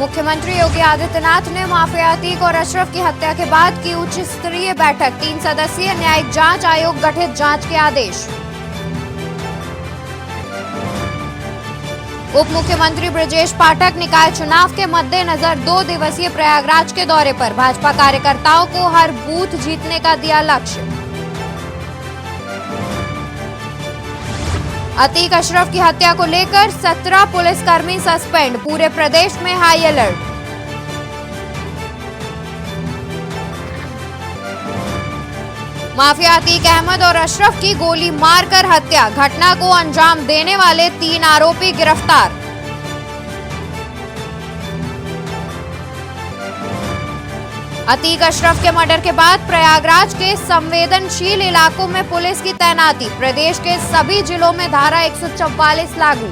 मुख्यमंत्री योगी आदित्यनाथ ने माफिया अतीक और अशरफ की हत्या के बाद की उच्च स्तरीय बैठक। 3 सदस्यीय न्यायिक जांच आयोग गठित, जांच के आदेश। उप मुख्यमंत्री ब्रजेश पाठक निकाय चुनाव के मद्देनजर 2 दिवसीय प्रयागराज के दौरे पर। भाजपा कार्यकर्ताओं को हर बूथ जीतने का दिया लक्ष्य। अतीक अशरफ की हत्या को लेकर 17 पुलिसकर्मी सस्पेंड, पूरे प्रदेश में high alert. Mafia Atiq Ahmed और अशरफ की गोली मारकर हत्या, घटना को अंजाम देने वाले 3 आरोपी गिरफ्तार। अतीक अशरफ के मर्डर के बाद प्रयागराज के संवेदनशील इलाकों में पुलिस की तैनाती, प्रदेश के सभी जिलों में धारा 144 लागू।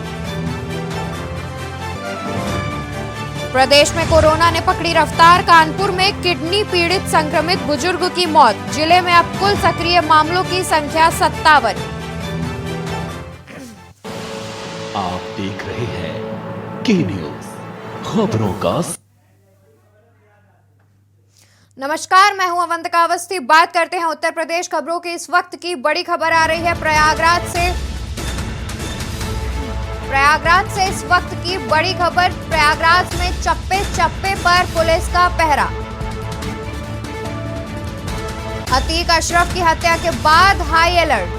प्रदेश में कोरोना ने पकड़ी रफ्तार, कानपुर में किडनी पीड़ित संक्रमित बुजुर्ग की मौत, जिले में अब कुल सक्रिय मामलों की संख्या 57। आप देख रहे हैं के न्यूज, खबरों का। नमस्कार, मैं हूं अवंतिका अवस्थी। बात करते हैं उत्तर प्रदेश खबरों की। इस वक्त की बड़ी खबर आ रही है प्रयागराज से इस वक्त की बड़ी खबर। प्रयागराज में चप्पे चप्पे पर पुलिस का पहरा। अतीक अशरफ की हत्या के बाद हाई अलर्ट।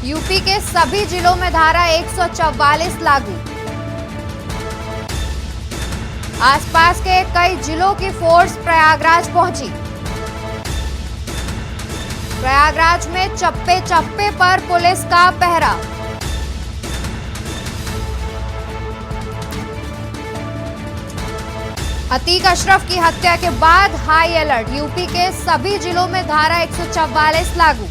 यूपी के सभी जिलों में धारा 144 लागू। आसपास के कई जिलों की फोर्स प्रयागराज पहुंची। प्रयागराज में चप्पे चप्पे पर पुलिस का पहरा। अतीक अशरफ की हत्या के बाद हाई अलर्ट। यूपी के सभी जिलों में धारा 144 लागू।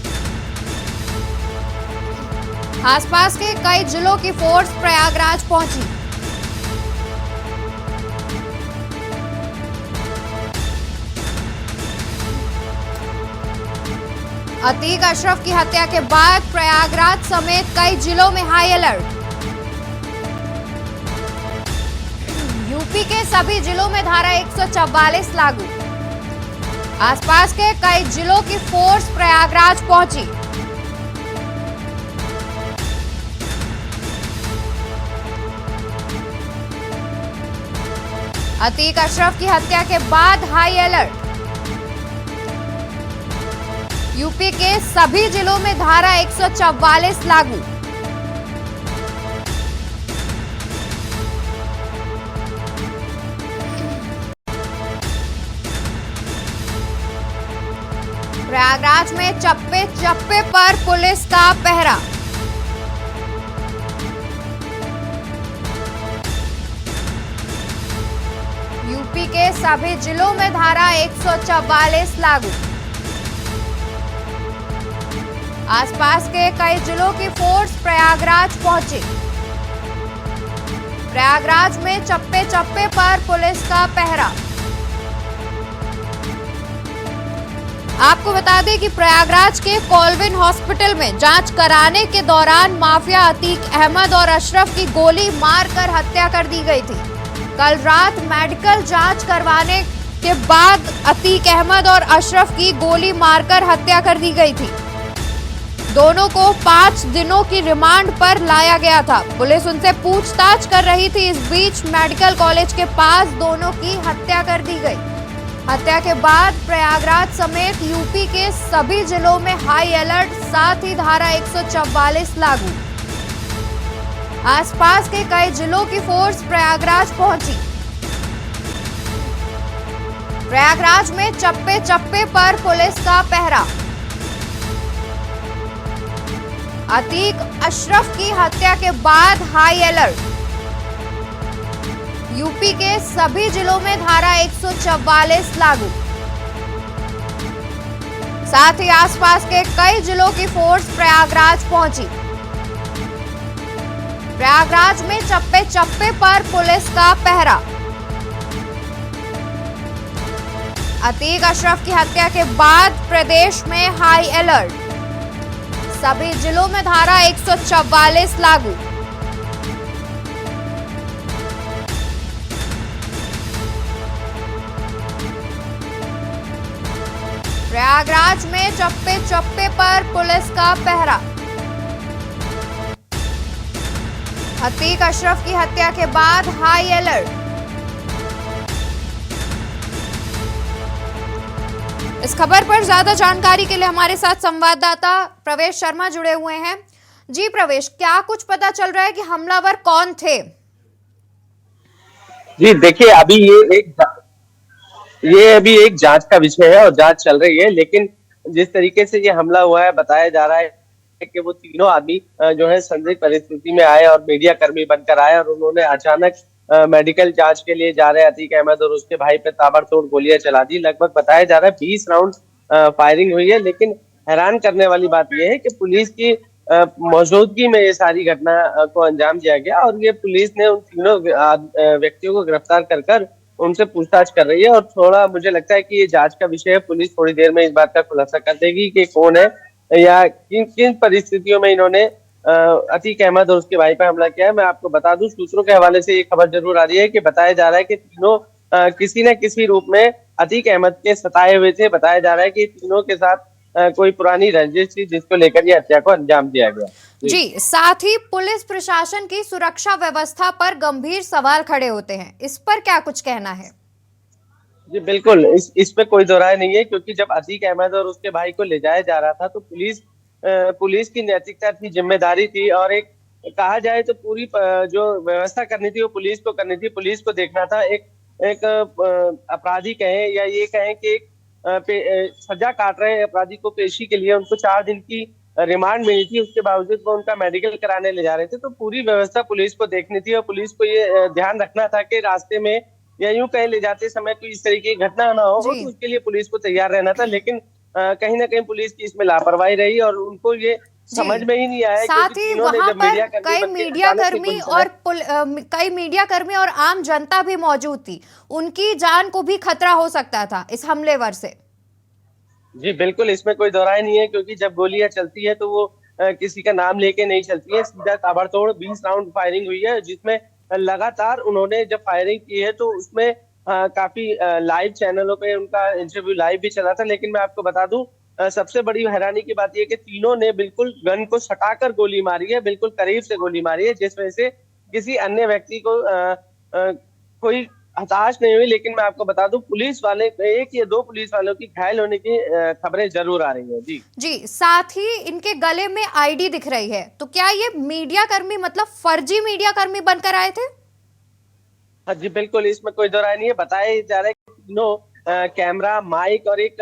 आसपास के कई जिलों की फोर्स प्रयागराज पहुंची। अतीक अशरफ की हत्या के बाद प्रयागराज समेत कई जिलों में हाई अलर्ट। यूपी के सभी जिलों में धारा 144 लागू। आसपास के कई जिलों की फोर्स प्रयागराज पहुंची। अतीक अशरफ की हत्या के बाद हाई अलर्ट। यूपी के सभी जिलों में धारा 144 लागू। प्रयागराज में चप्पे चप्पे पर पुलिस का पहरा। यूपी के सभी जिलों में धारा 144 लागू। आसपास के कई जिलों की फोर्स प्रयागराज पहुंची। प्रयागराज में चप्पे चप्पे पर पुलिस का पहरा। आपको बता दें कि प्रयागराज के कॉलविन हॉस्पिटल में जांच कराने के दौरान माफिया अतीक अहमद और अशरफ की गोली मारकर हत्या कर दी गई थी। कल रात मेडिकल जांच करवाने के बाद अतीक अहमद और अशरफ की गोली मारकर हत्या कर दी गई थी। दोनों को 5 दिनों की रिमांड पर लाया गया था। पुलिस उनसे पूछताछ कर रही थी। इस बीच मेडिकल कॉलेज के पास दोनों की हत्या कर दी गई। हत्या के बाद प्रयागराज समेत यूपी के सभी जिलों में हाई अलर्ट, साथ ही धारा 144 लागू। आसपास के कई जिलों की फोर्स प्रयागराज पहुंची। प्रयागराज में चप्पे चप्पे पर पुलिस का पहरा। अतीक अशरफ की हत्या के बाद हाई अलर्ट। यूपी के सभी जिलों में धारा 144 लागू। साथ ही आसपास के कई जिलों की फोर्स प्रयागराज पहुंची। प्रयागराज में चप्पे चप्पे पर पुलिस का पहरा। अतीक अशरफ की हत्या के बाद प्रदेश में हाई अलर्ट। सभी जिलों में धारा 144 लागू। प्रयागराज में चप्पे चप्पे पर पुलिस का पहरा। अतीक अशरफ की हत्या के बाद हाई अलर्ट। इस खबर पर ज्यादा जानकारी के लिए हमारे साथ संवाददाता प्रवेश शर्मा जुड़े हुए हैं। जी प्रवेश, क्या कुछ पता चल रहा है कि हमलावर कौन थे? जी देखिए, अभी एक जांच का विषय है और जांच चल रही है, लेकिन जिस तरीके से ये हमला हुआ है, बताया जा रहा है कि वो तीनों आदमी जो है संदिग्ध परिस्थिति में आए और मीडिया कर्मी बनकर आए और उन्होंने अचानक मेडिकल जांच के लिए जा रहे अतीक अहमद और उसके भाई पे ताबड़तोड़ गोलियां चला दी। लगभग बताया जा रहा है 20 राउंड फायरिंग हुई है, लेकिन हैरान करने वाली बात यह है कि पुलिस की मौजूदगी में ये सारी घटना को अंजाम दिया गया और ये पुलिस ने उन तीनों व्यक्तियों को गिरफ्तार कर उनसे पूछताछ कर रही है। और थोड़ा मुझे लगता है कि ये जांच का विषय है। पुलिस थोड़ी देर में इस बात का खुलासा कर देगी कि कौन है या किन किन परिस्थितियों में इन्होंने अतीक अहमद और उसके भाई पर हमला किया है। मैं आपको बता दूं, सूत्रों के हवाले से ये खबर जरूर आ रही है कि बताया जा रहा है कि तीनों किसी न किसी रूप में अतीक अहमद के सताए हुए थे। बताया जा रहा है कि तीनों के साथ कोई पुरानी रंजिश थी जिसको लेकर ये हत्या को अंजाम दिया गया। जी, साथ ही पुलिस प्रशासन की सुरक्षा व्यवस्था पर गंभीर सवाल खड़े होते हैं। इस पर क्या कुछ कहना है? जी बिल्कुल, इस पे कोई दो राय नहीं है, क्योंकि जब अतीक अहमद और उसके भाई को ले जाया जा रहा था तो पुलिस की नैतिकता थी, जिम्मेदारी थी और एक कहा जाए तो पूरी जो व्यवस्था करनी थी वो पुलिस को करनी थी। पुलिस को देखना था एक अपराधी कहें या ये कहें कि एक सजा काट रहे अपराधी को पेशी के लिए उनको 4 दिन की रिमांड मिली थी। उसके बावजूद वो उनका मेडिकल कराने ले जा रहे थे, तो पूरी व्यवस्था पुलिस को देखनी थी और पुलिस को ये ध्यान रखना था कि रास्ते में या यूं कहीं ले जाते समय कोई इस तरीके की घटना ना हो, तो उसके लिए पुलिस को तैयार रहना था। लेकिन कहीं ना कहीं पुलिस की इसमें लापरवाही रही और उनको ये समझ में ही नहीं आया। साथ ही वहां पर कई मीडिया कर्मी और आम जनता भी मौजूद थी, उनकी जान को भी खतरा हो सकता था इस हमलेवर से। जी बिल्कुल, इसमें कोई दो राय नहीं है, क्योंकि जब गोलियां चलती है तो वो किसी का नाम लेके नहीं चलती है। सीधा ताबड़तोड़ 20 राउंड फायरिंग हुई है, जिसमें लगातार उन्होंने जब फायरिंग की है तो उसमें काफी लाइव चैनलों पे उनका इंटरव्यू लाइव भी चला था। लेकिन मैं आपको बता दूं, सबसे बड़ी हैरानी की बात यह कि तीनों ने बिल्कुल गन को सटाकर गोली मारी है, बिल्कुल करीब से गोली मारी है, जिस वजह से किसी अन्य व्यक्ति को कोई हताश नहीं हुई। लेकिन मैं आपको बता दूं, पुलिस वाले एक या दो पुलिस वालों की घायल होने की खबरें जरूर आ रही हैं। जी, साथ ही इनके गले में आईडी दिख रही है, तो क्या ये मीडिया कर्मी मतलब फर्जी मीडिया कर्मी बनकर आए थे? हाँ जी बिल्कुल, इसमें कोई दो राय नहीं है। बताया जा रहा है कि तीनों कैमरा, माइक और एक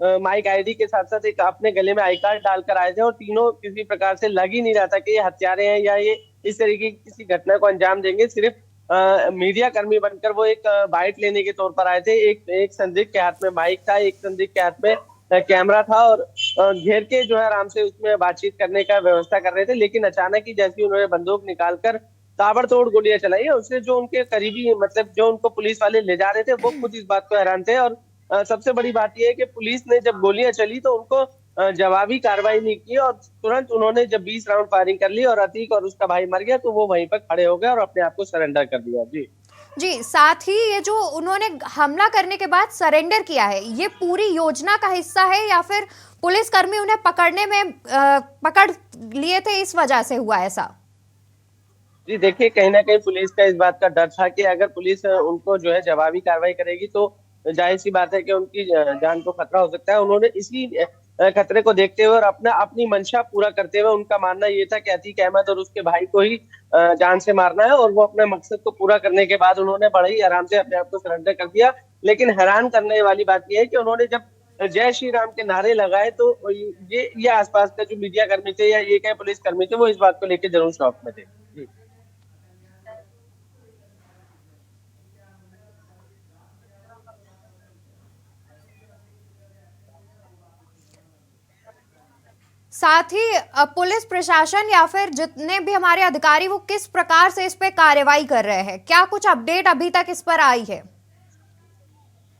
माइक आईडी के साथ साथ एक अपने गले में आई कार्ड डालकर आए थे और तीनों किसी प्रकार से लग ही नहीं रहा था कि ये हत्यारे हैं या ये इस तरीके की किसी घटना को अंजाम देंगे। सिर्फ मीडिया कर्मी बनकर वो एक बाइट लेने के तौर पर आए थे। एक संदिग्ध के हाथ में माइक था, एक संदिग्ध के हाथ में कैमरा था और घेर के जो है आराम से उसमें बातचीत करने का व्यवस्था कर रहे थे। लेकिन अचानक ही जैसे उन्होंने बंदूक निकालकर ताबड़तोड़ गोलियां चलाई है, उससे जो उनके करीबी मतलब जो उनको पुलिस वाले ले जा रहे थे वो खुद इस बात को हैरान थे। और सबसे बड़ी बात यह है कि पुलिस ने जब गोलियां चली तो उनको जवाबी कार्रवाई नहीं की और तुरंत उन्होंने जब 20 राउंड फायरिंग कर ली और अतीक और उसका भाई मर गया तो वो वहीं पर खड़े हो गए और अपने आप को सरेंडर कर दिया। जी, साथ ही ये जो उन्होंने हमला करने के बाद सरेंडर किया है, ये पूरी योजना का हिस्सा है या फिर पुलिसकर्मी उन्हें पकड़ने में पकड़ लिए थे इस वजह से हुआ ऐसा? जी देखिए, कहीं ना कहीं पुलिस का इस बात का डर था कि अगर पुलिस उनको जो है जवाबी कार्रवाई करेगी तो जाहिर सी बात है कि उनकी जान को खतरा हो सकता है। उन्होंने इसी खतरे को देखते हुए और अपनी मंशा पूरा करते हुए, उनका मानना ये था कि अतीक अहमद और उसके भाई को ही जान से मारना है और वो अपने मकसद को पूरा करने के बाद उन्होंने बड़े ही आराम से अपने आप को सरेंडर कर दिया। लेकिन हैरान करने वाली बात यह है कि उन्होंने जब जय श्री राम के नारे लगाए तो ये आसपास का जो मीडिया कर्मी थे या ये कई पुलिस कर्मी थे वो इस बात को लेकर जरूर शौक में थे। साथ ही पुलिस प्रशासन या फिर जितने भी हमारे अधिकारी वो किस प्रकार से इस पे कार्रवाई कर रहे हैं, क्या कुछ अपडेट अभी तक इस पर आई है?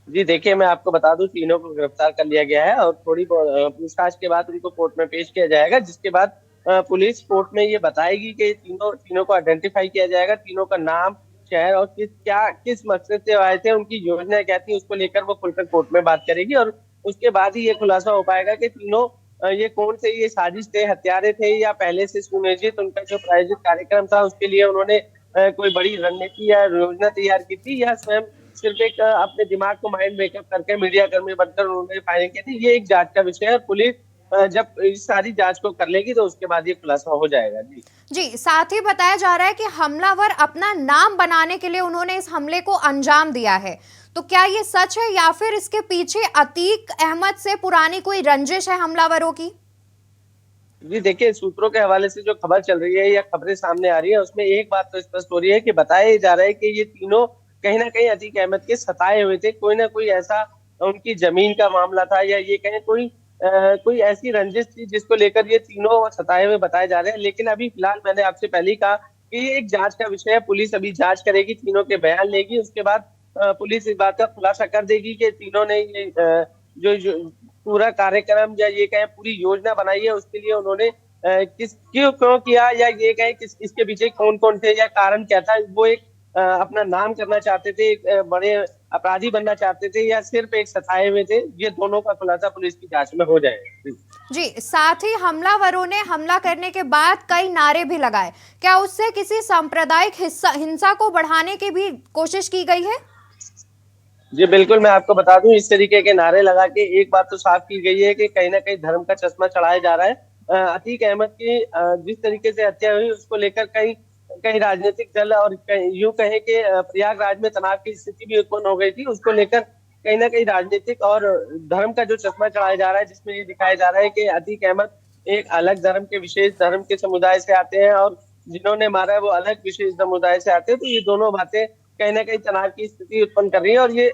जी देखिए, मैं आपको बता दूं, तीनों को गिरफ्तार कर लिया गया है और थोड़ी पूछताछ के बाद उनको कोर्ट में पेश किया जाएगा, जिसके बाद पुलिस कोर्ट में ये बताएगी कि तीनों को आइडेंटिफाई किया जाएगा। तीनों का नाम, शहर और किस मकसद से आए थे, उनकी योजना क्या थी, उसको लेकर वो खुलकर कोर्ट में बात करेगी और उसके बाद ही ये खुलासा हो पाएगा कि तीनों ये कौन से ये साजिश थे, हत्यारे थे, या पहले से सुनियोजित उनका जो प्रायोजित कार्यक्रम था उसके लिए उन्होंने कोई बड़ी रणनीति या योजना तैयार की थी, या स्वयं सिर्फ एक अपने दिमाग को माइंड मेकअप करके मीडिया कर्मी बनकर उन्होंने फायरिंग की थी। ये एक जांच का विषय है और पुलिस जब इस सारी जांच को कर लेगी तो उसके बाद ये खुलासा हो जाएगा। जी जी, साथ ही बताया जा रहा है कि हमलावर अपना नाम बनाने के लिए उन्होंने इस हमले को अंजाम दिया है, तो क्या ये सच है या फिर इसके पीछे अतीक अहमद से पुरानी कोई रंजिश है हमलावरों की? जी, देखिए, सूत्रों के हवाले से जो खबर चल रही है या खबरें सामने आ रही है उसमें एक बात तो स्पष्ट हो रही है कि बताया जा रहा है कि ये तीनों कहीं ना कहीं अतीक अहमद के सताए हुए थे। कोई ना कोई ऐसा उनकी जमीन का मामला था, या ये कहें कोई ऐसी रंजिश थी जिसको लेकर ये तीनों सताए हुए बताए जा रहे हैं। लेकिन अभी फिलहाल मैंने आपसे पहले ही कहा कि ये एक जांच का विषय है। पुलिस अभी जांच करेगी, तीनों के बयान लेगी, उसके बाद पुलिस इस बात का खुलासा कर देगी कि तीनों ने ये जो पूरा कार्यक्रम या ये कहें पूरी योजना बनाई है उसके लिए उन्होंने क्यों किया, या ये कहें किस इसके पीछे कौन कौन थे या कारण क्या था। वो एक अपना नाम करना चाहते थे, एक बड़े अपराधी बनना चाहते थे, या सिर्फ एक सताए हुए थे। ये दोनों का खुलासा पुलिस की जांच में हो जाएगा। जी, साथ ही हमलावरों ने हमला करने के बाद कई नारे भी लगाए, क्या उससे किसी सांप्रदायिक हिंसा को बढ़ाने की भी कोशिश की गई है? जी बिल्कुल, मैं आपको बता दूं, इस तरीके के नारे लगा के एक बात तो साफ की गई है कि कहीं ना कहीं धर्म का चश्मा चढ़ाया जा रहा है। अतीक अहमद की जिस तरीके से हत्या हुई उसको लेकर कई राजनीतिक दल और यूं कहे कि प्रयागराज में तनाव की स्थिति भी उत्पन्न हो गई थी। उसको लेकर कहीं ना कहीं राजनीतिक और धर्म का जो चश्मा चढ़ाया जा रहा है, जिसमें ये दिखाया जा रहा है कि अतीक अहमद एक अलग धर्म के विशेष धर्म के समुदाय से आते हैं और जिन्होंने मारा है वो अलग विशेष समुदाय से आते हैं। तो ये दोनों बातें कहीं ना कहीं तनाव की स्थिति उत्पन्न कर रही है, और ये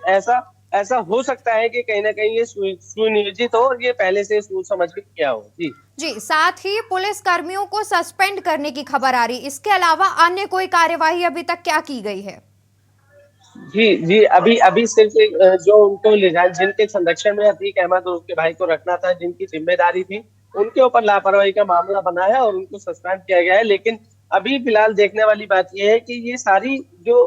ऐसा हो सकता है कि कहीं ना कहीं ये सुनियोजित हो और ये पहले से सोच समझ के किया हो। जी, साथ ही पुलिस कर्मियों को सस्पेंड करने की खबर आ रही, इसके अलावा अन्य कोई कार्यवाही अभी तक क्या की गई है? जी, अभी सिर्फ जो उनको ले जाए, जिनके संरक्षण में अतीक अहमद और उसके भाई को रखना था, जिनकी जिम्मेदारी थी, उनके ऊपर लापरवाही का मामला बना है और उनको सस्पेंड किया गया है। लेकिन अभी फिलहाल देखने वाली बात यह है कि ये सारी जो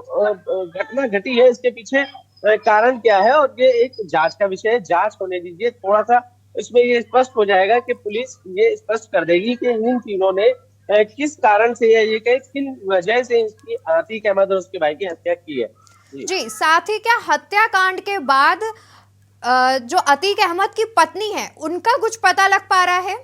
घटना घटी है इसके पीछे कारण क्या है, और ये एक जांच का विषय है। जांच होने दीजिए, थोड़ा सा इसमें ये स्पष्ट हो जाएगा कि पुलिस ये स्पष्ट कर देगी कि इन तीनों ने किस कारण से या ये किन वजह से इसकी अतीक अहमद और उसके भाई की हत्या की है। जी, साथ ही क्या हत्याकांड के बाद जो अतीक अहमद की पत्नी है उनका कुछ पता लग पा रहा है?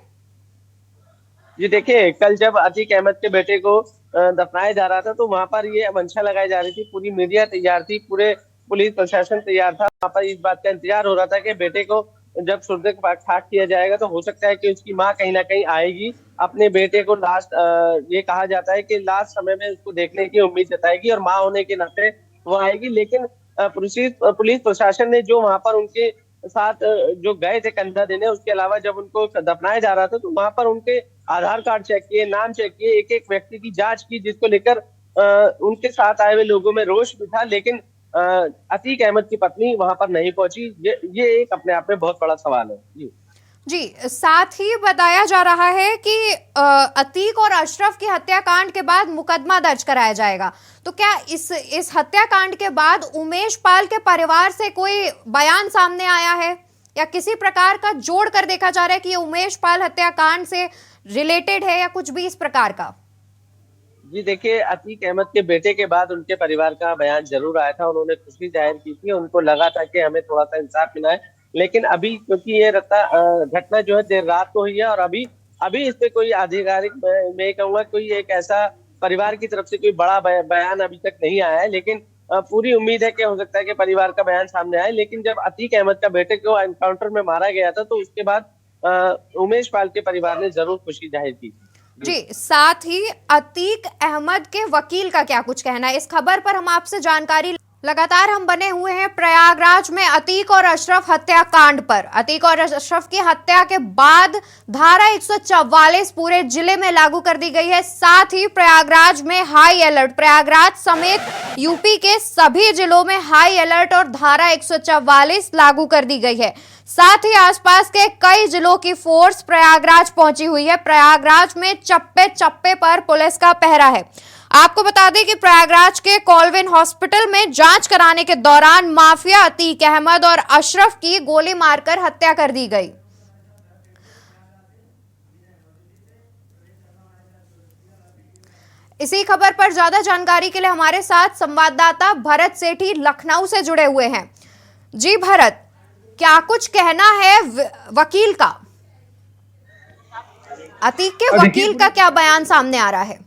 जी देखिए, कल जब अतीक अहमद के बेटे को दफनाया जा रहा था तो वहां पर ये मंशा लगाई जा रही थी, पूरी मीडिया तैयार थी, पूरे पुलिस प्रशासन तैयार था। वहां पर इस बात का इंतजार हो रहा था कि बेटे को जब सुरते खाक किया जाएगा तो हो सकता है कि उसकी माँ कहीं ना कहीं आएगी, अपने बेटे को लास्ट ये कहा जाता है कि लास्ट समय में उसको देखने की उम्मीद जताएगी और माँ होने के नाते वो आएगी। लेकिन पुलिस प्रशासन ने जो वहां पर उनके साथ जो गए थे कंधा देने, उसके अलावा जब उनको दफनाया जा रहा था तो वहां पर उनके आधार कार्ड चेक किए, नाम चेक किए, एक एक व्यक्ति की जांच की, जिसको लेकर उनके साथ आए हुए लोगों में रोष भी था। लेकिन अतीक अहमद की पत्नी वहां पर नहीं पहुंची। ये एक अपने आप में बहुत बड़ा सवाल है। जी, साथ ही बताया जा रहा है कि अतीक और अशरफ की हत्याकांड के बाद मुकदमा दर्ज कराया जाएगा, तो क्या इस हत्याकांड के बाद उमेश पाल के परिवार से कोई बयान सामने आया है या किसी प्रकार का जोड़ कर देखा जा रहा है कि ये उमेश पाल हत्याकांड से रिलेटेड है या कुछ भी इस प्रकार का? जी देखिए, अतीक अहमद के बेटे के बाद उनके परिवार का बयान जरूर आया था, उन्होंने खुशी जाहिर की थी, उनको लगा था कि हमें थोड़ा सा इंसाफ मिला है। लेकिन अभी क्योंकि ये घटना जो है देर रात को हुई है और अभी इस पे कोई आधिकारिक, मैं कहूँगा कोई एक ऐसा परिवार की तरफ से कोई बड़ा बयान अभी तक नहीं आया है। लेकिन पूरी उम्मीद है कि हो सकता है कि परिवार का बयान सामने आए। लेकिन जब अतीक अहमद का बेटे को एनकाउंटर में मारा गया था तो उसके बाद उमेश पाल के परिवार ने जरूर खुशी जाहिर की। जी, साथ ही अतीक अहमद के वकील का क्या कुछ कहना है इस खबर पर हम आपसे जानकारी लगातार हम बने हुए हैं प्रयागराज में अतीक और अशरफ हत्याकांड पर। अतीक और अशरफ की हत्या के बाद धारा 144 पूरे जिले में लागू कर दी गई है। साथ ही प्रयागराज में हाई अलर्ट, प्रयागराज समेत यूपी के सभी जिलों में हाई अलर्ट और धारा 144 लागू कर दी गई है। साथ ही आसपास के कई जिलों की फोर्स प्रयागराज पहुंची हुई है। प्रयागराज में चप्पे चप्पे पर पुलिस का पहरा है। आपको बता दें कि प्रयागराज के कॉलविन हॉस्पिटल में जांच कराने के दौरान माफिया अतीक अहमद और अशरफ की गोली मारकर हत्या कर दी गई। इसी खबर पर ज्यादा जानकारी के लिए हमारे साथ संवाददाता भरत सेठी लखनऊ से जुड़े हुए हैं। जी भरत, क्या कुछ कहना है वकील का? अतीक के वकील का क्या बयान सामने आ रहा है?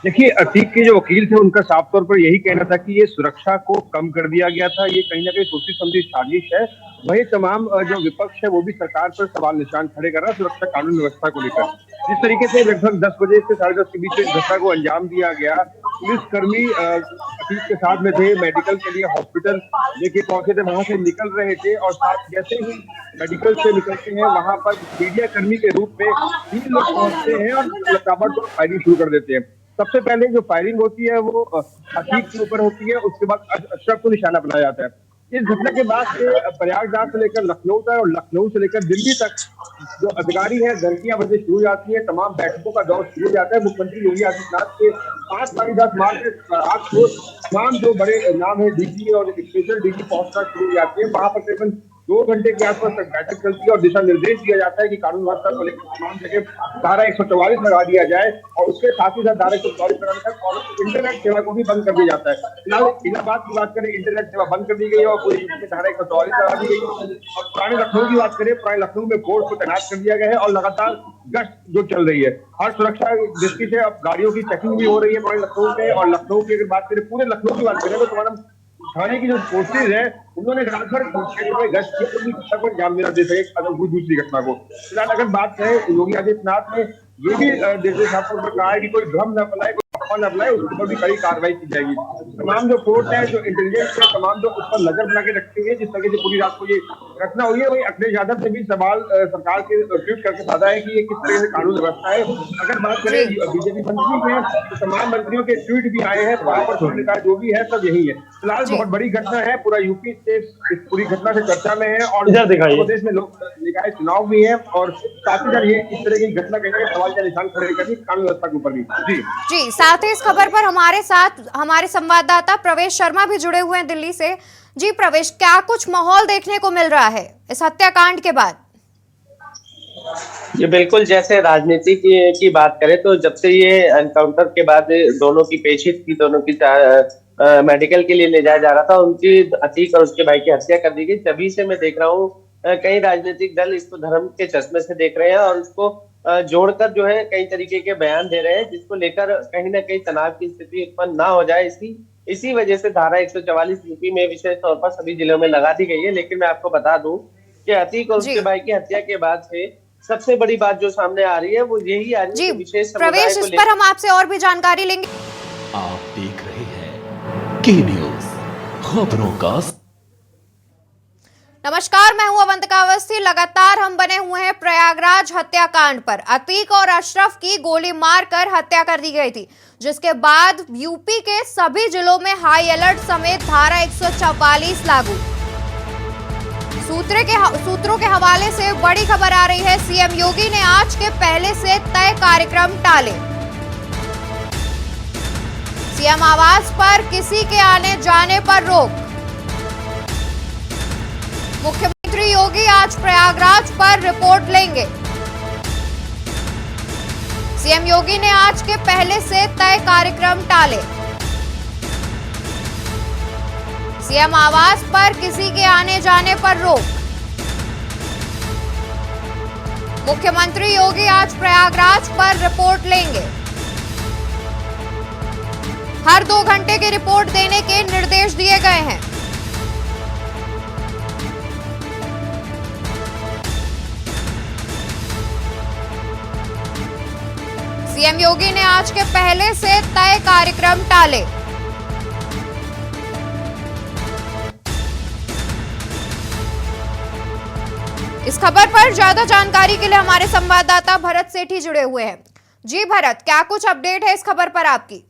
देखिए, अतीक के जो वकील थे उनका साफ तौर पर यही कहना था कि ये सुरक्षा को कम कर दिया गया था, ये कहीं ना कहीं सोची समझी साजिश है। वही तमाम जो विपक्ष है वो भी सरकार पर सवाल निशान खड़े कर रहा है सुरक्षा कानून व्यवस्था को लेकर। जिस तरीके से लगभग 10 बजे से 10:30 के बीच इस घटना को अंजाम दिया गया, पुलिसकर्मी अतीक के साथ में थे, मेडिकल के लिए हॉस्पिटल लेके पहुंचे थे, वहां से निकल रहे थे और साथ जैसे ही मेडिकल से निकलते हैं वहां पर मीडिया कर्मी के रूप में 3 लोग पहुंचते हैं और ताबड़तोड़ फायरिंग शुरू कर देते हैं। सबसे पहले जो फायरिंग होती है वो अतीक के ऊपर होती है, उसके बाद अशरफ को निशाना बनाया जाता है। इस घटना के बाद से प्रयागराज से लेकर लखनऊ तक और लखनऊ से लेकर दिल्ली तक जो अधिकारी है घंटियां बजने शुरू हो जाती है, तमाम बैठकों का दौर शुरू हो जाता है। मुख्यमंत्री योगी आदित्यनाथ के 5 मार्च रात को तमाम जो बड़े नाम है डीजी और स्पेशल डीजी पहुंचना शुरू हो जाती है। वहां पर तकरीबन 2 घंटे के आसपास तक बैठक चलती है और दिशा निर्देश दिया जाता है कि कानून व्यवस्था को लेकर तमाम जगह धारा 144 लगा दिया जाए और उसके साथ ही साथ धारा 144 लगाने तक और इंटरनेट सेवा को भी बंद कर दिया जाता है। फिलहाल इलाहाबाद की बात करें, इंटरनेट सेवा बंद कर दी गई है और पूरी धारा 144 लगा दी गई है। और पुराने लखनऊ की बात करें, पुराने लखनऊ में फोर्स को तैनात कर दिया गया है और लगातार गश्त जो चल रही है, हर सुरक्षा दृष्टि से अब गाड़ियों की चेकिंग भी हो रही है पुराने लखनऊ में। और लखनऊ की अगर बात करें, पूरे लखनऊ की बात करें तो तमाम थाने की जो फोर्सेज है उन्होंने रात भर क्षेत्र में गश्त की पूरी घटना को अंजाम देना दे सके अगर कोई दूसरी घटना को। फिलहाल अगर बात करें, योगी आदित्यनाथ ने ये भी निर्देश आपको कहा है कि कोई भ्रम न फैलाए, कोई अफवाह न फैलाए, उसके ऊपर भी कड़ी कार्रवाई की जाएगी। तमाम जो फोर्स है, जो इंटेलिजेंस है, तमाम जो उस पर नजर बना के रखते हैं जिस तरह से पूरी रात को ये घटना हुई है। वही अखिलेश यादव ने भी सवाल सरकार के ट्वीट करके साधा है कि ये किस तरह से कानून व्यवस्था है। अगर बात करें बीजेपी मंत्री हैं तो तमाम मंत्रियों के ट्वीट भी आए हैं, वहां पर उन्होंने कहा जो भी है सब यही है। फिलहाल बहुत बड़ी घटना है, पूरा यूपी स्टेट इस पूरी घटना से चर्चा में है और प्रदेश में लोक निकाय चुनाव भी है और साथ ही साथ ये इस तरह की घटना कहीं सवाल का निशान खड़े करनी कानून व्यवस्था के ऊपर भी। जी साथ ही इस खबर पर हमारे साथ हमारे संवाददाता प्रवेश शर्मा भी जुड़े हुए हैं दिल्ली से। जी प्रवेश, क्या कुछ माहौल देखने को मिल रहा है इस हत्याकांड के बाद? ये बिल्कुल, जैसे राजनीति की बात करें तो जब से ये एनकाउंटर के बाद दोनों की पेशी थी, दोनों की मेडिकल के लिए ले जाया जा रहा था, उनकी अतीक और उसके भाई की हत्या कर दी गई। तभी से मैं देख रहा हूँ कई राजनीतिक दल इसको धर्म के चश्मे से देख रहे हैं और उसको जोड़कर जो है कई तरीके के बयान दे रहे हैं, जिसको लेकर कहीं ना कहीं तनाव की स्थिति उत्पन्न ना हो जाए। इसी वजह से धारा 144 यूपी में विशेष तौर पर सभी जिलों में लगा दी गई है। लेकिन मैं आपको बता दूं कि अतीक और उसके भाई की हत्या के बाद से सबसे बड़ी बात जो सामने आ रही है वो यही आ रही है विशेष प्रवेश, इस पर हम आपसे और भी जानकारी लेंगे। आप देख रहे हैं के न्यूज, खबरों का। नमस्कार, मैं हूं अवंतिका अवस्थी। लगातार हम बने हुए हैं प्रयागराज हत्याकांड पर। अतीक और अशरफ की गोली मारकर हत्या कर दी गई थी, जिसके बाद यूपी के सभी जिलों में हाई अलर्ट समेत धारा 144 लागू। सूत्रों के हवाले से बड़ी खबर आ रही है, सीएम योगी ने आज के पहले से तय कार्यक्रम टाले। सीएम आवास पर किसी के आने जाने पर रोक। मुख्यमंत्री योगी आज प्रयागराज पर रिपोर्ट लेंगे। सीएम योगी ने आज के पहले से तय कार्यक्रम टाले। सीएम आवास पर किसी के आने जाने पर रोक। मुख्यमंत्री योगी आज प्रयागराज पर रिपोर्ट लेंगे। हर 2 घंटे की रिपोर्ट देने के निर्देश दिए गए हैं। सीएम योगी ने आज के पहले से तय कार्यक्रम टाले। इस खबर पर ज्यादा जानकारी के लिए हमारे संवाददाता भरत सेठी जुड़े हुए हैं। जी भरत, क्या कुछ अपडेट है इस खबर पर आपकी?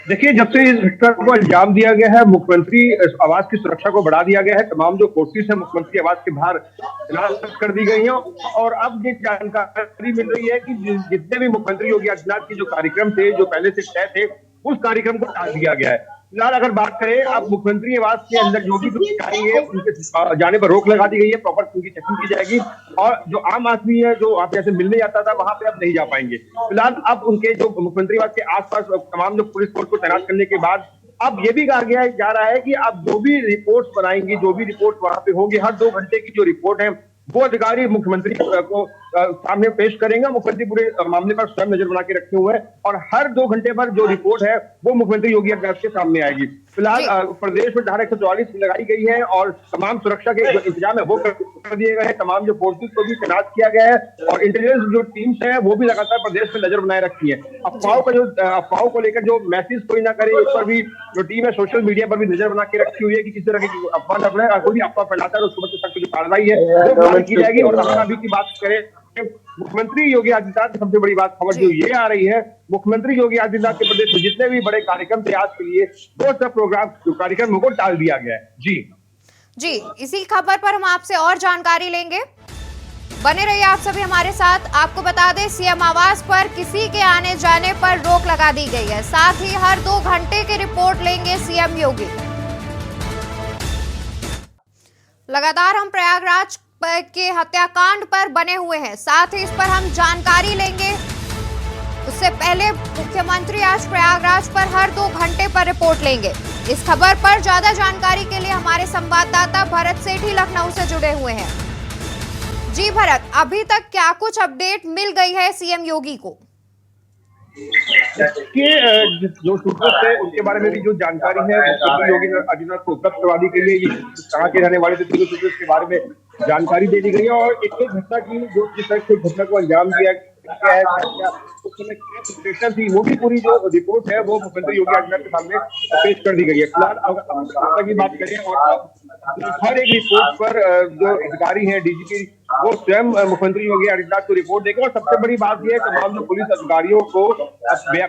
देखिए, जब से इस घटना को अंजाम दिया गया है, मुख्यमंत्री आवास की सुरक्षा को बढ़ा दिया गया है। तमाम जो फोर्सेस है मुख्यमंत्री आवास के बाहर तैनात कर दी गई हैं और अब ये जानकारी मिल रही है कि जितने भी मुख्यमंत्री योगी आदित्यनाथ के जो कार्यक्रम थे, जो पहले से तय थे, उस कार्यक्रम को टाल दिया गया है। फिलहाल अगर बात करें, अब मुख्यमंत्री आवास के अंदर जो भी कुछ आएंगे उनके जाने पर रोक लगा दी गई है, प्रॉपर उनकी चेकिंग की जाएगी और जो आम आदमी है जो वहां पे ऐसे मिलने जाता था वहां पे अब नहीं जा पाएंगे। फिलहाल अब उनके जो मुख्यमंत्री आवास के आसपास तमाम जो पुलिस फोर्स को तैनात करने के बाद अब ये भी कहा गया जा रहा है कि अब जो भी रिपोर्ट्स बनाएंगी, जो भी रिपोर्ट वहां पे होंगी, हर 2 घंटे की जो रिपोर्ट है वो अधिकारी मुख्यमंत्री को सामने पेश करेंगे। मुख्यमंत्री पूरे मामले पर स्वयं नजर बना के रखे हुए हैं और हर 2 घंटे पर जो रिपोर्ट है वो मुख्यमंत्री योगी आदित्यनाथ के सामने आएगी। फिलहाल प्रदेश में धारा 144 लगाई गई है और तमाम सुरक्षा के जो इंतजाम है वो कर दिए गए हैं। तमाम जो फोर्सेस को भी तैनात किया गया है और इंटेलिजेंस जो टीम्स है वो भी लगातार प्रदेश में नजर बनाए रखी है। अफवाहों को लेकर जो मैसेज कोई ना करे, उस पर भी जो टीम है सोशल मीडिया पर भी नजर बना के रखी हुई है कि किसी तरह की अफवाह न फैलाए, कोई भी अफवाह फैलाता है उसके ऊपर सख्त जो कार्रवाई है वो की जाएगी। और अभी की बात करें, मुख्यमंत्री योगी आदित्यनाथ की सबसे बड़ी बात खबर जो ये आ रही है, मुख्यमंत्री योगी आदित्यनाथ के प्रदेश में जितने भी बड़े कार्यक्रम थे आज के लिए वो सब प्रोग्राम कार्यक्रम को टाल दिया गया है। जी, इसी खबर पर हम आपसे और जानकारी लेंगे, बने रहिए आप सभी हमारे साथ। आपको बता दें, सीएम आवास पर किसी के आने जाने पर रोक लगा दी गई है, साथ ही हर 2 घंटे की रिपोर्ट लेंगे सीएम योगी। लगातार हम प्रयागराज के हत्याकांड पर बने हुए हैं, साथ ही इस पर हम जानकारी लेंगे। उससे पहले मुख्यमंत्री आज प्रयागराज पर हर 2 घंटे पर रिपोर्ट लेंगे। इस खबर पर ज्यादा जानकारी के लिए हमारे संवाददाता भरत सेठी लखनऊ से जुड़े हुए हैं। जी भरत, अभी तक क्या कुछ अपडेट मिल गई है सीएम योगी को? कि जो सूत्रों थे उनके बारे में भी जो जानकारी है मुख्यमंत्री योगी आदित्यनाथ को उपलब्ध करवाने के लिए कहाँ के रहने वाले थे तीनों सूत्रों के बारे में जानकारी दे दी गई है और एक घटना की जो जिस तरह से घटना को अंजाम दिया गया है, उस समय क्या सिचुएशन थी, वो भी पूरी जो रिपोर्ट है वो मुख्यमंत्री योगी आदित्यनाथ के सामने पेश कर दी गई है। फिलहाल अगर की बात करें और हर एक रिपोर्ट पर जो अधिकारी है डीजीपी वो स्वयं मुख्यमंत्री योगी आदित्यनाथ को रिपोर्ट देंगे और सबसे बड़ी बात यह है तमाम जो पुलिस अधिकारियों को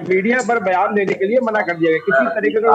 मीडिया पर बयान देने के लिए मना कर दिया गया, किसी तरीके का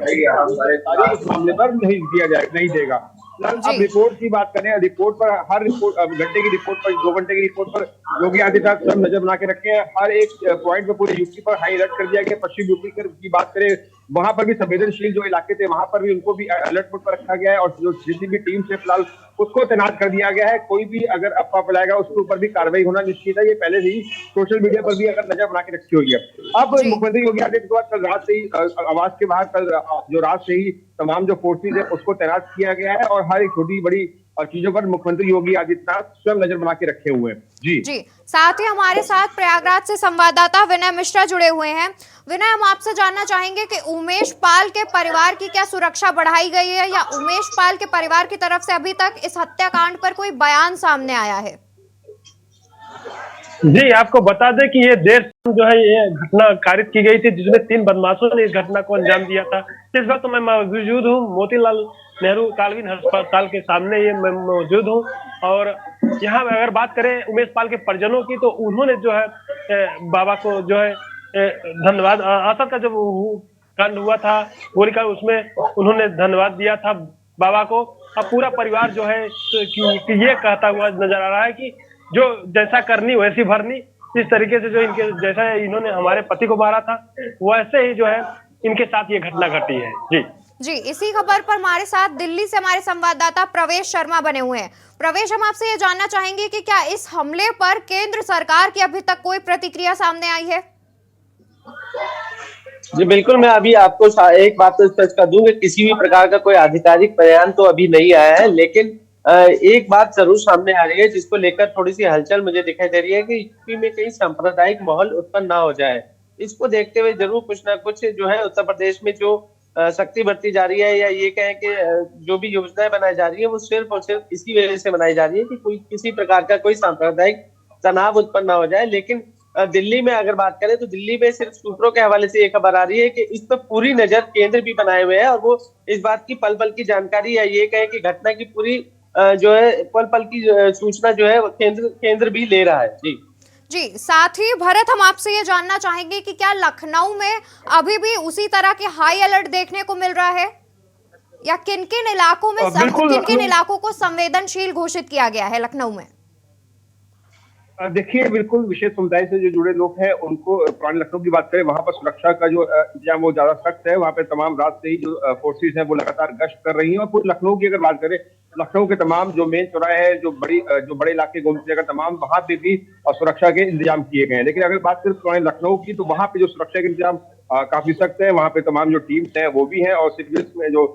बयान इस मामले पर नहीं दिया जाए, नहीं देगा। अब रिपोर्ट की बात करें, रिपोर्ट पर हर रिपोर्ट घंटे की रिपोर्ट पर 2 घंटे की रिपोर्ट पर योगी आदित्यनाथ स्वयं नजर बना के रखे हैं। हर एक पॉइंट पर पूरे यूपी पर हाई अलर्ट कर दिया गया। पश्चिम यूपी की बात करें, वहां पर भी संवेदनशील जो इलाके थे वहां पर भी उनको भी अलर्ट मोड पर रखा गया है और जो जितनी भी टीम से फिलहाल उसको तैनात कर दिया गया है। कोई भी अगर अफवाह फैलाएगा उसके ऊपर भी कार्रवाई होना निश्चित है। ये पहले से ही सोशल मीडिया पर भी अगर नजर बना के रखी हुई है। अब मुख्यमंत्री योगी आदित्यनाथ कल रात से ही आवास के बाहर जो रात से ही तमाम जो फोर्सेज है उसको तैनात किया गया है और हर एक छोटी बड़ी और चीजों पर मुख्यमंत्री योगी आदित्यनाथ स्वयं नजर बना के रखे हुए हैं। जी, साथ ही हमारे साथ प्रयागराज से संवाददाता विनय मिश्रा जुड़े हुए हैं। विनय, हम आपसे जानना चाहेंगे कि उमेश पाल के परिवार की क्या सुरक्षा बढ़ाई गई है या उमेश पाल के परिवार की तरफ से अभी तक इस हत्याकांड पर कोई बयान सामने आया है? जी, आपको बता दें कि ये देर शाम जो है ये घटना कारित की गई थी जिसमें 3 बदमाशों ने इस घटना को अंजाम दिया था। इस वक्त तो मैं मौजूद हूँ मोतीलाल नेहरू कालविन अस्पताल के सामने, ये मैं मौजूद हूँ और यहाँ अगर बात करें उमेश पाल के परिजनों की तो उन्होंने जो है बाबा को जो है धन्यवाद, असद का जब कांड हुआ था गोली का उसमें उन्होंने धन्यवाद दिया था बाबा को। अब पूरा परिवार जो है कि ये कहता हुआ नजर आ रहा है कि जो जैसा करनी वैसी भरनी, इस तरीके से जो इनके जैसा इन्होंने हमारे पति को मारा था वैसे ही जो है इनके साथ ये घटना घटी है। जी, इसी खबर पर हमारे साथ दिल्ली से हमारे संवाददाता प्रवेश शर्मा बने हुए हैं। प्रवेश, हम आपसे ये जानना चाहेंगे कि क्या इस हमले पर केंद्र सरकार की अभी तक कोई प्रतिक्रिया सामने आई है? जी बिल्कुल, मैं अभी आपको एक बात तो स्पष्ट कर दूं कि किसी भी प्रकार का कोई आधिकारिक बयान तो अभी नहीं आया है, लेकिन एक बात जरूर सामने आ रही है जिसको लेकर थोड़ी सी हलचल मुझे दिखाई दे रही है कि यूपी में कहीं सांप्रदायिक माहौल उत्पन्न ना हो जाए। इसको देखते हुए जरूर कुछ ना कुछ जो है उत्तर प्रदेश में जो सख्ती बरती जा रही है या ये कहें कि जो भी योजनाएं बनाई जा रही है वो सिर्फ और सिर्फ इसी वजह से बनाई जा रही है कि कोई किसी प्रकार का कोई सांप्रदायिक तनाव उत्पन्न ना हो जाए। लेकिन दिल्ली में अगर बात करें तो दिल्ली में सिर्फ सूत्रों के हवाले से ये खबर आ रही है कि इस पर पूरी नजर केंद्र भी बनाए हुए हैं और वो इस बात की पल पल की जानकारी या ये कहें कि घटना की पूरी जो है पल पल की सूचना जो है केंद्र भी ले रहा है। जी, साथ ही भरत हम आपसे ये जानना चाहेंगे कि क्या लखनऊ में अभी भी उसी तरह के हाई अलर्ट देखने को मिल रहा है, या किन किन इलाकों में किन किन इलाकों को संवेदनशील घोषित किया गया है लखनऊ में? देखिए, बिल्कुल विशेष समुदाय से जो जुड़े लोग हैं उनको, पुराने लखनऊ की बात करें, वहां पर सुरक्षा का जो इंतजाम वो ज्यादा सख्त है। वहां पे तमाम रात से ही जो फोर्सेस हैं वो लगातार गश्त कर रही हैं। और पूरे लखनऊ की अगर बात करें, लखनऊ के तमाम जो मेन चौराहे हैं, जो बड़े इलाके गोमती नगर, तमाम वहां पे भी सुरक्षा के इंतजाम किए गए हैं। लेकिन अगर बात करें पुराने लखनऊ की, तो वहां पे जो सुरक्षा के इंतजाम काफी सख्त है। वहां पे तमाम जो टीम्स हैं वो भी हैं, और सिविल्स में जो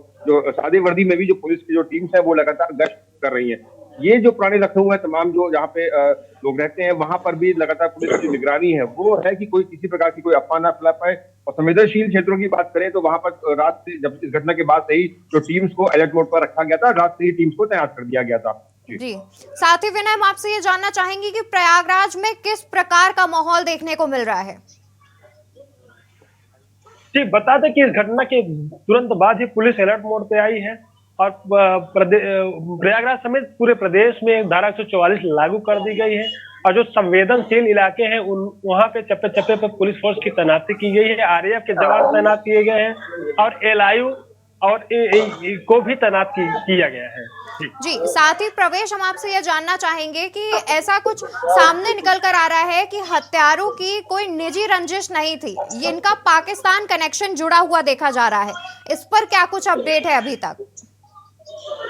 सादे वर्दी में भी जो पुलिस की जो टीम्स हैं वो लगातार गश्त कर रही हैं। ये जो पुराने लखनऊ है, तमाम जो जहाँ पे लोग रहते हैं, वहां पर भी लगातार पुलिस की निगरानी है वो है कि कोई किसी प्रकार की कोई अफवाह ना फैला पाए। और संवेदनशील क्षेत्रों की बात करें तो वहां पर रात से, जब इस घटना के बाद से ही जो टीम्स को अलर्ट मोड पर रखा गया था, रात से ही टीम्स को तैनात कर दिया गया था। जी, साथ ही विनय, हम आपसे ये जानना चाहेंगे कि प्रयागराज में किस प्रकार का माहौल देखने को मिल रहा है? जी, बता दें कि इस घटना के तुरंत बाद ही पुलिस अलर्ट मोड पे आई है और प्रयागराज समेत पूरे प्रदेश में धारा 144 लागू कर दी गई है। और जो संवेदनशील इलाके हैं वहां पे चप्पे चप्पे पे पुलिस फोर्स की तैनाती की गई है। आरएएफ के जवान तैनात किए गए हैं और एलआईयू और को भी तैनात किया गया है। जी, साथ ही प्रवेश, हम आपसे यह जानना चाहेंगे कि ऐसा कुछ सामने निकल कर आ रहा है कि हत्यारों की कोई निजी रंजिश नहीं थी, इनका पाकिस्तान कनेक्शन जुड़ा हुआ देखा जा रहा है। इस पर क्या कुछ अपडेट है अभी तक?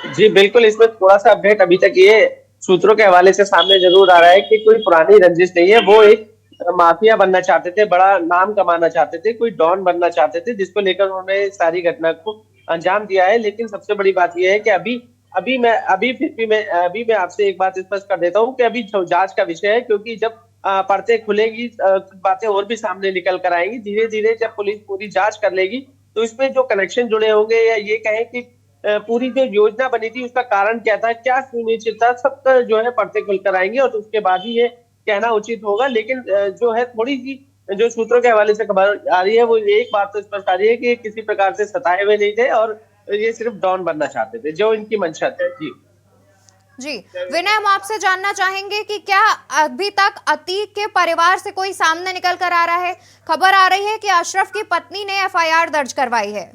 जी बिल्कुल, इसमें थोड़ा सा अपडेट अभी तक ये सूत्रों के हवाले से सामने जरूर आ रहा है कि कोई पुरानी रंजिश नहीं है। वो एक माफिया बनना चाहते थे, बड़ा नाम कमाना चाहते थे, कोई डॉन बनना चाहते थे, जिसको लेकर उन्होंने सारी घटना को अंजाम दिया है। लेकिन सबसे बड़ी बात यह है कि अभी मैं आपसे एक बात स्पष्ट कर देता हूँ कि अभी जांच का विषय है, क्योंकि जब पर्चे खुलेगी बातें और भी सामने निकल कर आएंगी। धीरे धीरे जब पुलिस पूरी जांच कर लेगी तो इसमें जो कनेक्शन जुड़े होंगे, या ये कहें कि पूरी जो योजना बनी थी उसका कारण क्या था, क्या सुनिश्चित था, सब जो है पर्चे खुलकर आएंगे और उसके बाद ही ये कहना उचित होगा। लेकिन जो है थोड़ी सी जो सूत्रों के हवाले से खबर आ रही है, वो एक बात तो स्पष्ट आ रही है कि किसी प्रकार से सताए हुए नहीं थे और ये सिर्फ डॉन बनना चाहते थे, जो इनकी मंशा है। जी, विनय, हम आपसे जानना चाहेंगे कि क्या अभी तक अतीक के परिवार से कोई सामने निकल कर आ रहा है? खबर आ रही है कि अशरफ की पत्नी ने एफआईआर दर्ज करवाई है।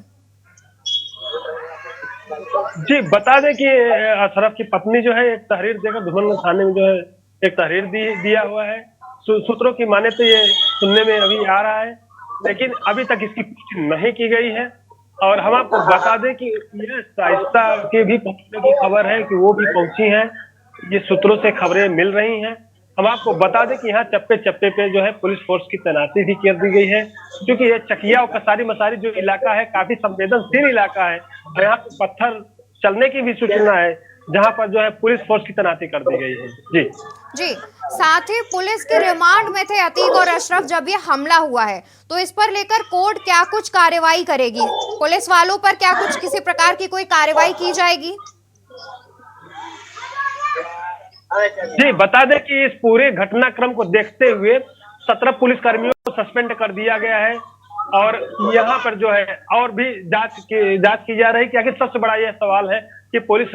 जी, बता दें कि अशरफ की पत्नी जो है एक तहरीर देकर धुमन थाने में जो है एक तहरीर दिया हुआ है। सूत्रों की माने तो ये सुनने में अभी आ रहा है, लेकिन अभी तक इसकी पुष्टि नहीं की गई है। और हम आपको बता दें कि ये शाइस्ता के भी पहुंचने की खबर है कि वो भी पहुंची हैं। ये सूत्रों से खबरें मिल रही हैं। हम आपको बता दें कि यहाँ चप्पे चप्पे पे जो है पुलिस फोर्स की तैनाती भी कर दी गई है, क्योंकि ये चकिया और कसारी मसारी जो इलाका है काफी संवेदनशील इलाका है। और यहाँ पे पत्थर चलने की भी सूचना है, जहाँ पर जो है पुलिस फोर्स की तैनाती कर दी गई है। जी, साथ ही पुलिस के रिमांड में थे अतीक और अशरफ जब ये हमला हुआ है, तो इस पर लेकर कोर्ट क्या कुछ कार्रवाई करेगी? पुलिस वालों पर क्या कुछ किसी प्रकार की कोई कार्रवाई की जाएगी? जी, बता दें कि इस पूरे घटनाक्रम को देखते हुए 17 पुलिस कर्मियों को सस्पेंड कर दिया गया है और यहाँ पर जो है और भी जांच की जा रही है। कि आखिर सबसे बड़ा यह सवाल है कि पुलिस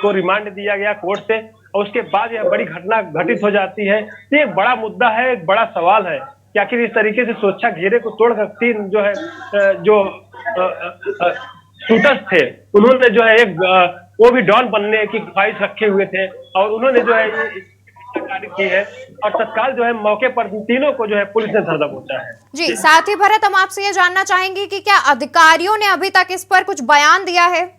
को रिमांड दिया गया कोर्ट से और उसके बाद यह बड़ी घटना घटित हो जाती है। ये एक बड़ा मुद्दा है, एक बड़ा सवाल है कि आखिर इस तरीके से सुरक्षा घेरे को तोड़कर तीन जो है जो शूटर्स थे, उन्होंने जो है एक वो भी डॉन बनने की ख्वाहिश रखे हुए थे और उन्होंने जो है कार्य की है और तत्काल जो है मौके पर तीनों को जो है पुलिस ने धर दबोचा है। जी, साथ ही भरत, हम आपसे ये जानना चाहेंगे कि क्या अधिकारियों ने अभी तक इस पर कुछ बयान दिया है?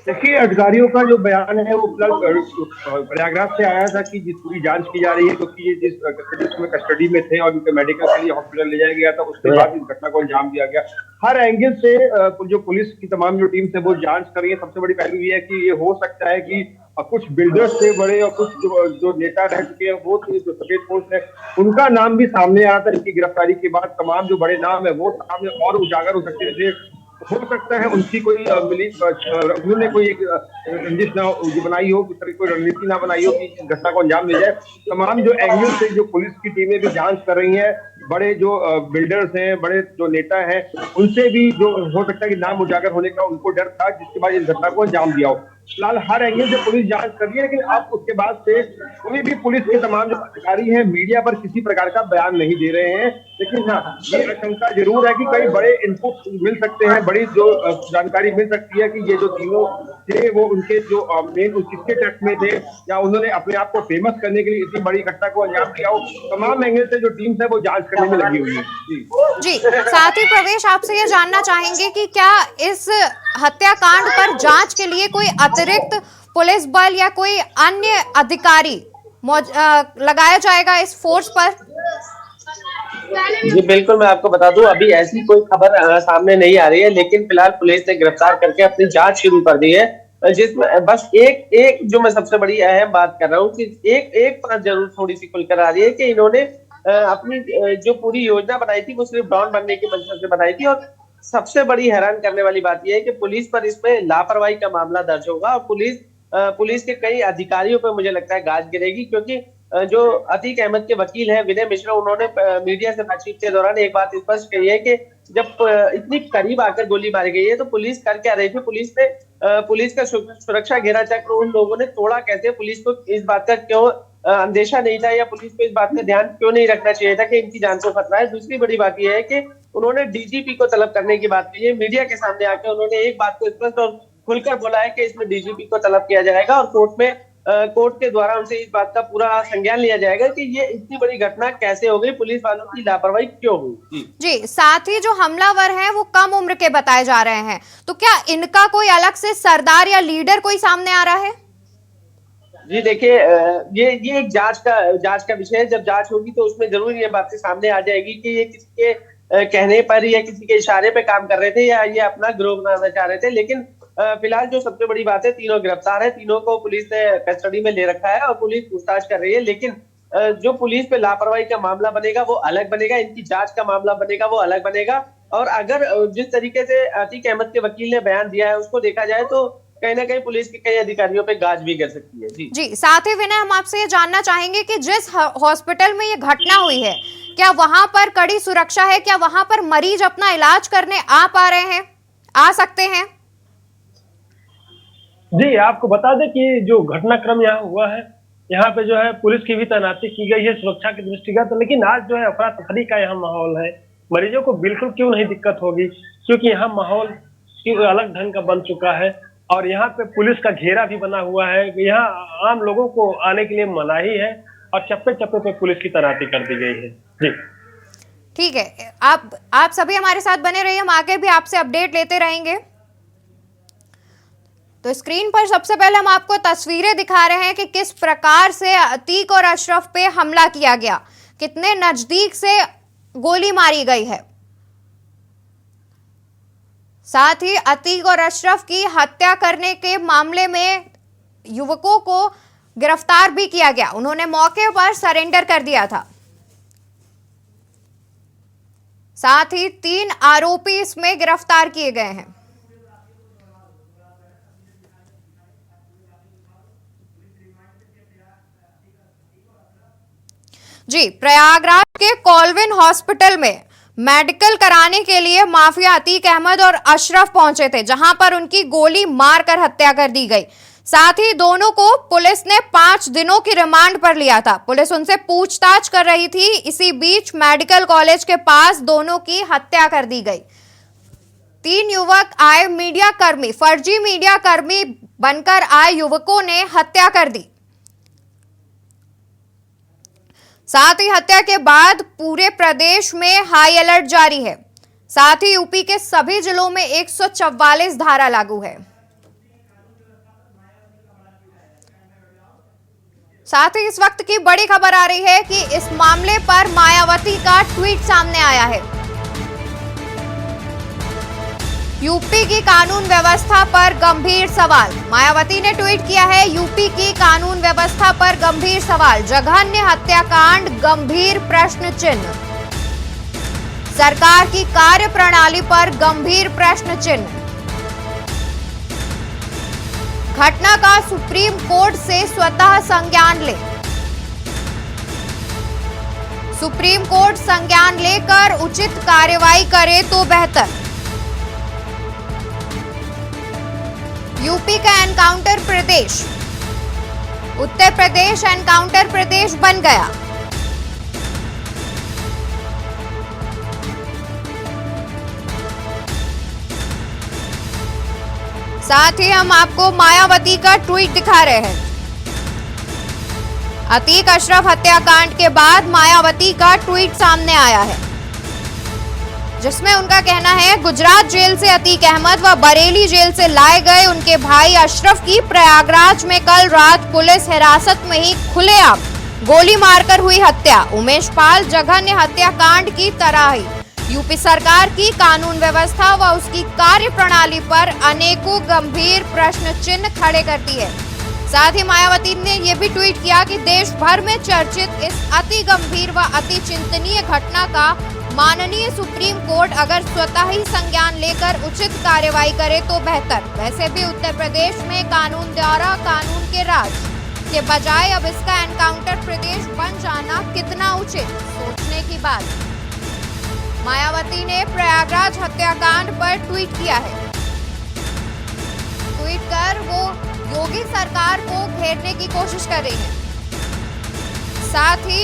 देखिए, अधिकारियों का जो बयान है वो प्रयागराज से आया था कि जिस पूरी जांच की जा रही है, क्योंकि ये जिस कस्टडी में थे और उनके मेडिकल के लिए हॉस्पिटल ले जाया गया था, उसके बाद इस घटना को अंजाम दिया गया। हर एंगल से जो पुलिस की तमाम जो टीम है वो जांच कर रही है। सबसे बड़ी पहलू ये है कि ये हो सकता है कि कुछ बिल्डर्स से बड़े और कुछ जो नेता रह चुके हैं, वो जो सफेद पोस्ट है उनका नाम भी सामने आ रहा था। इनकी गिरफ्तारी के बाद तमाम जो बड़े नाम है वो सामने और उजागर हो सकते थे। हो सकता है उनकी कोई उन्होंने कोई एक रंजिश ना बनाई हो, कोई रणनीति ना बनाई हो कि इस घटना को अंजाम मिल जाए। तमाम जो एंगल से जो पुलिस की टीमें भी जांच कर रही हैं, बड़े जो बिल्डर्स हैं, बड़े जो नेता हैं, उनसे भी जो हो सकता है कि नाम उजागर होने का उनको डर था, जिसके बाद इस घटना को अंजाम दिया हो। फिलहाल हर एंगल से पुलिस जांच कर रही है, लेकिन अब उसके बाद से कोई भी पुलिस के तमाम जो अधिकारी हैं मीडिया पर किसी प्रकार का बयान नहीं दे रहे हैं। लेकिन हाँ, ये आशंका जरूर है कि कई बड़े इनपुट मिल सकते हैं, बड़ी जो जानकारी मिल सकती है कि ये जो तीनों थे वो उनके जो मेन किसके टच में थे, या उन्होंने अपने आप को फेमस करने के लिए इतनी बड़ी घटना को अंजाम दिया हो। तमाम एंगल से जो टीम्स है वो जांच करने में लगी हुई है। जी, साथ ही प्रवेश, आपसे ये जानना चाहेंगे कि क्या इस हत्याकांड पर जांच के लिए कोई अतिरिक्त पुलिस बल या कोई अन्य अधिकारी लगाया जाएगा इस फोर्स पर? जी बिल्कुल, मैं आपको बता दूं, अभी ऐसी कोई खबर सामने नहीं आ रही है, लेकिन फिलहाल पुलिस ने गिरफ्तार करके अपनी जांच शुरू कर दी है, जिसमें बस एक जो मैं सबसे बड़ी अहम बात कर रहा हूँ कि एक बात जरूर थोड़ी सी खुलकर आ रही है कि इन्होंने अपनी जो पूरी योजना बनाई थी वो सिर्फ डॉन बनने की मंशा से बनाई थी। और सबसे बड़ी हैरान करने वाली बात यह है कि पुलिस पर इसमें लापरवाही का मामला दर्ज होगा और पुलिस के कई अधिकारियों पर मुझे लगता है गाज गिरेगी, क्योंकि जो अतीक अहमद के वकील हैं विनय मिश्रा, उन्होंने मीडिया से बातचीत के दौरान एक बात स्पष्ट कही है कि जब इतनी करीब आकर गोली मारी गई है तो पुलिस कर क्या रही थी, पुलिस का सुरक्षा घेरा चक्र उन लोगों ने तोड़ा कैसे, पुलिस को इस बात का क्यों अंदेशा नहीं था या पुलिस को इस बात का ध्यान क्यों नहीं रखना चाहिए था कि इनकी जान को खतरा है। दूसरी बड़ी बात यह है कि उन्होंने डीजीपी को तलब करने की बात की है, मीडिया के सामने आकर उन्होंने एक बात को स्पष्ट और खुलकर बोला है कि इसमें डीजीपी को तलब किया जाएगा और कोर्ट के द्वारा उनसे इस बात का पूरा संज्ञान लिया जाएगा कि ये इतनी बड़ी घटना कैसे हो गई, पुलिस वालों की लापरवाही क्यों हुई। जी, साथ ही जो हमलावर हैं वो कम उम्र के बताए जा रहे हैं, तो क्या इनका कोई अलग से सरदार या लीडर कोई सामने आ रहा है? जी देखिए, ये एक जांच का विषय है। जब जांच होगी तो उसमें जरूर ये बातें सामने आ जाएगी कि ये किसी के कहने पर या किसी के इशारे पे काम कर रहे थे या ये अपना गिरोह बनाना चाह रहे थे। लेकिन फिलहाल जो सबसे बड़ी बात है, तीनों गिरफ्तार है, तीनों को पुलिस ने कस्टडी में ले रखा है और पुलिस पूछताछ कर रही है। लेकिन जो पुलिस पे लापरवाही का मामला बनेगा वो अलग बनेगा, इनकी जांच का मामला बनेगा वो अलग बनेगा। और अगर जिस तरीके से अतीक अहमद के वकील ने बयान दिया है उसको देखा जाए तो कहीं ना कहीं पुलिस के कई अधिकारियों पे गाज भी गिर सकती है। जी साथ ही विनय, हम आपसे ये जानना चाहेंगे कि जिस हॉस्पिटल में ये घटना हुई है क्या वहां पर कड़ी सुरक्षा है, क्या वहां पर मरीज अपना इलाज करने आ सकते हैं? जी, आपको बता दें कि जो घटनाक्रम यहाँ हुआ है, यहाँ पे जो है पुलिस की भी तैनाती की गई है सुरक्षा के दृष्टिगत। लेकिन आज जो है अफरा तफरी का यहाँ माहौल है, मरीजों को बिल्कुल क्यों नहीं दिक्कत होगी, क्योंकि यहाँ माहौल अलग ढंग का बन चुका है और यहाँ पे पुलिस का घेरा भी बना हुआ है। यहाँ आम लोगों को आने के लिए मनाही है और चप्पे चप्पे पे पुलिस की तैनाती कर दी गई है। जी ठीक है, आप सभी हमारे साथ बने रहिए, हम आगे भी आपसे अपडेट लेते रहेंगे। तो स्क्रीन पर सबसे पहले हम आपको तस्वीरें दिखा रहे हैं कि किस प्रकार से अतीक और अशरफ पे हमला किया गया, कितने नजदीक से गोली मारी गई है। साथ ही अतीक और अशरफ की हत्या करने के मामले में युवकों को गिरफ्तार भी किया गया, उन्होंने मौके पर सरेंडर कर दिया था। साथ ही 3 आरोपी इसमें गिरफ्तार किए गए हैं। जी, प्रयागराज के कॉल्विन हॉस्पिटल में मेडिकल कराने के लिए माफिया अतीक अहमद और अशरफ पहुंचे थे, जहां पर उनकी गोली मारकर हत्या कर दी गई। साथ ही दोनों को पुलिस ने 5 दिनों की रिमांड पर लिया था, पुलिस उनसे पूछताछ कर रही थी। इसी बीच मेडिकल कॉलेज के पास दोनों की हत्या कर दी गई। 3 युवक आए मीडिया कर्मी, फर्जी मीडिया कर्मी बनकर आए युवकों ने हत्या कर दी। साथ ही हत्या के बाद पूरे प्रदेश में हाई अलर्ट जारी है। साथ ही यूपी के सभी जिलों में 144 धारा लागू है। साथ ही इस वक्त की बड़ी खबर आ रही है कि इस मामले पर मायावती का ट्वीट सामने आया है। यूपी की कानून व्यवस्था पर गंभीर सवाल, मायावती ने ट्वीट किया है, यूपी की कानून व्यवस्था पर गंभीर सवाल, जघन्य हत्याकांड गंभीर प्रश्न चिन्ह, सरकार की कार्यप्रणाली पर गंभीर प्रश्न चिन्ह, घटना का सुप्रीम कोर्ट से स्वतः संज्ञान ले, सुप्रीम कोर्ट संज्ञान लेकर उचित कार्रवाई करे तो बेहतर। यूपी का एनकाउंटर प्रदेश, उत्तर प्रदेश एनकाउंटर प्रदेश बन गया। साथ ही हम आपको मायावती का ट्वीट दिखा रहे हैं। अतीक अशरफ हत्याकांड के बाद मायावती का ट्वीट सामने आया है, जिसमें उनका कहना है गुजरात जेल से अतीक अहमद व बरेली जेल से लाए गए उनके भाई अशरफ की प्रयागराज में कल रात पुलिस हिरासत में ही खुलेआम गोली मारकर हुई हत्या। उमेश पाल जघन्य हत्याकांड की तरह ही यूपी सरकार की कानून व्यवस्था व उसकी कार्य प्रणाली पर अनेकों गंभीर प्रश्न चिन्ह खड़े करती है। साथ ही मायावती ने यह भी ट्वीट किया कि देश भर में चर्चित इस अति गंभीर व अति चिंतनीय घटना का माननीय सुप्रीम कोर्ट अगर स्वतः ही संज्ञान लेकर उचित कार्रवाई करे तो बेहतर। वैसे भी उत्तर प्रदेश में कानून द्वारा कानून के राज के बजाय अब इसका एनकाउंटर प्रदेश बन जाना कितना उचित, सोचने की बात। मायावती ने प्रयागराज हत्याकांड पर ट्वीट किया है। ट्वीट कर वो योगी सरकार को घेरने की कोशिश कर रही है। साथ ही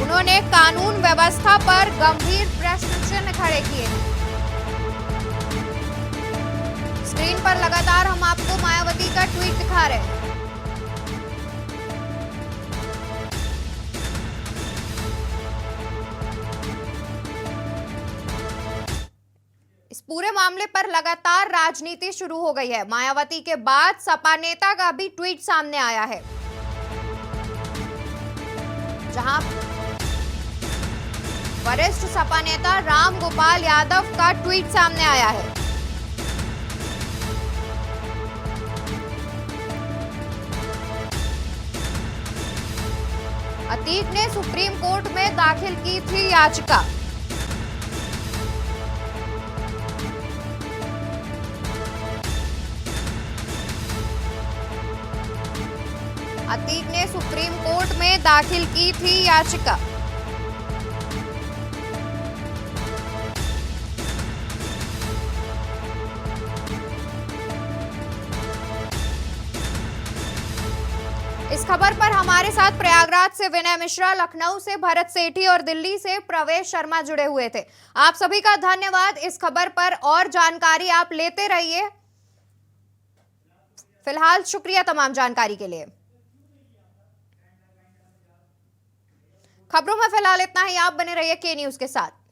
उन्होंने कानून व्यवस्था पर गंभीर प्रश्न चिन्ह खड़े किए हैं। स्क्रीन पर लगातार हम आपको मायावती का ट्वीट दिखा रहे हैं। इस पूरे मामले पर लगातार राजनीति शुरू हो गई है। मायावती के बाद सपा नेता का भी ट्वीट सामने आया है, जहां वरिष्ठ सपा नेता राम गोपाल यादव का ट्वीट सामने आया है। अतीक ने सुप्रीम कोर्ट में दाखिल की थी याचिका। अतीक ने सुप्रीम कोर्ट में दाखिल की थी याचिका। इस खबर पर हमारे साथ प्रयागराज से विनय मिश्रा, लखनऊ से भरत सेठी और दिल्ली से प्रवेश शर्मा जुड़े हुए थे। आप सभी का धन्यवाद। इस खबर पर और जानकारी आप लेते रहिए। फिलहाल शुक्रिया तमाम जानकारी के लिए। खबरों में फिलहाल इतना ही। आप बने रहिए के न्यूज के साथ।